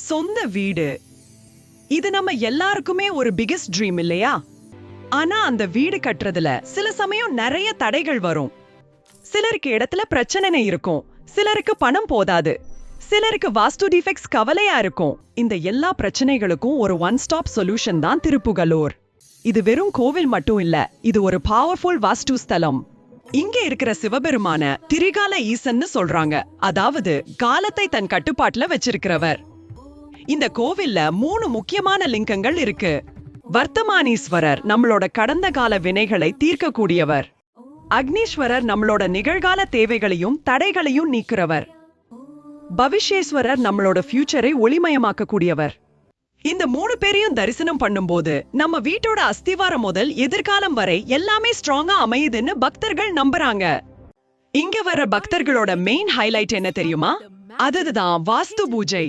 சொந்த வீடு, இது நம்ம எல்லாருக்குமே ஒரு பிகெஸ்ட் ட்ரீம் இல்லையா? ஆனா அந்த வீடு கட்டுறதுல சில சமயம் நிறைய தடைகள் வரும். சிலருக்கு இடத்துல பிரச்சனை இருக்கும், சிலருக்கு பணம் போதாது, சிலருக்கு வாஸ்து டிஃபெக்ட்ஸ் கவலையா இருக்கும். இந்த எல்லா பிரச்சனைகளுக்கும் ஒரு ஒன் ஸ்டாப் சொல்யூஷன் தான் திருப்புகலூர். இது வெறும் கோவில் மட்டும் இல்ல, இது ஒரு பவர்ஃபுல் வாஸ்து ஸ்தலம். இங்க இருக்கிற சிவபெருமான திரிகால ஈசன்னு சொல்றாங்க, அதாவது காலத்தை தன் கட்டுப்பாட்டுல வச்சிருக்கிறவர். இந்த கோவில்ல 3 முக்கியமான லிங்கங்கள் இருக்கு. வர்த்தமானீஸ்வரர் நம்மளோட கடந்த கால வினைகளை தீர்க்கக்கூடியவர். அக்னீஸ்வரர் நம்மளோட நிகழ்கால தேவைகளையும் தடைகளையும் நீக்கிறவர். பவிஷ்யேஸ்வரர் நம்மளோட ஃபியூச்சரை ஒளிமயமாக்க கூடியவர். இந்த 3 பேரையும் தரிசனம் பண்ணும்போது நம்ம வீட்டோட அஸ்திவாரம் முதல் எதிர்காலம் வரை எல்லாமே ஸ்ட்ராங்கா அமையுதுன்னு பக்தர்கள் நம்புறாங்க. இங்க வர பக்தர்களோட மெயின் ஹைலைட் என்ன தெரியுமா? அதுதான் வாஸ்து பூஜை.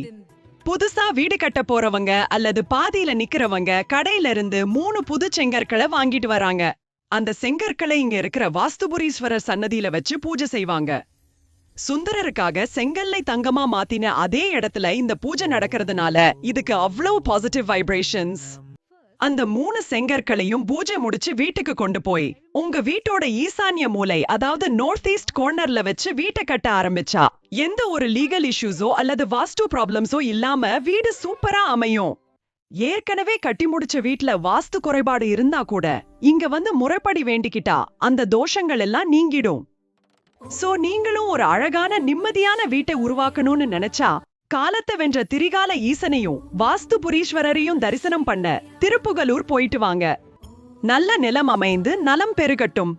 புதுசா வீடு கட்ட போறவங்க அல்லது பாதியில நிக்கிறவங்க கடையில இருந்து 3 புது செங்கற்களை வாங்கிட்டு வராங்க. அந்த செங்கற்களை இங்க இருக்கிற வாஸ்துபுரீஸ்வரர் சன்னதியில வச்சு பூஜை செய்வாங்க. சுந்தரருக்காக செங்கல்லை தங்கமா மாத்தின அதே இடத்துல இந்த பூஜை நடக்கிறதுனால இதுக்கு அவ்வளவு பாசிட்டிவ் வைப்ரேஷன்ஸ். அந்த 3 செங்கற்களையும் பூஜை முடிச்சு வீட்டுக்கு கொண்டு போய் உங்க வீட்டோட ஈசான்ய மூலை, அதாவது நார்த் ஈஸ்ட் கார்னர்ல வச்சு வீட்டை கட்ட ஆரம்பிச்சா எந்த ஒரு லீகல் இஷ்யூஸோ அல்லது வாஸ்து ப்ராப்ளம்ஸோ இல்லாம வீடு சூப்பரா அமையும். ஏற்கனவே கட்டி முடிச்ச வீட்டுல வாஸ்து குறைபாடு இருந்தா கூட இங்க வந்து முறைப்படி வேண்டிக்கிட்டா அந்த தோஷங்கள் எல்லாம் நீங்கிடும். சோ நீங்களும் ஒரு அழகான நிம்மதியான வீட்டை உருவாக்கணும்னு நினைச்சா காலத்தை வென்ற திரிகால ஈசனையும் வாஸ்து புரீஸ்வரரையும் தரிசனம் பண்ண திருப்புகலூர் போயிட்டு வாங்க. நல்ல நிலம் அமைந்து நலம் பெருகட்டும்.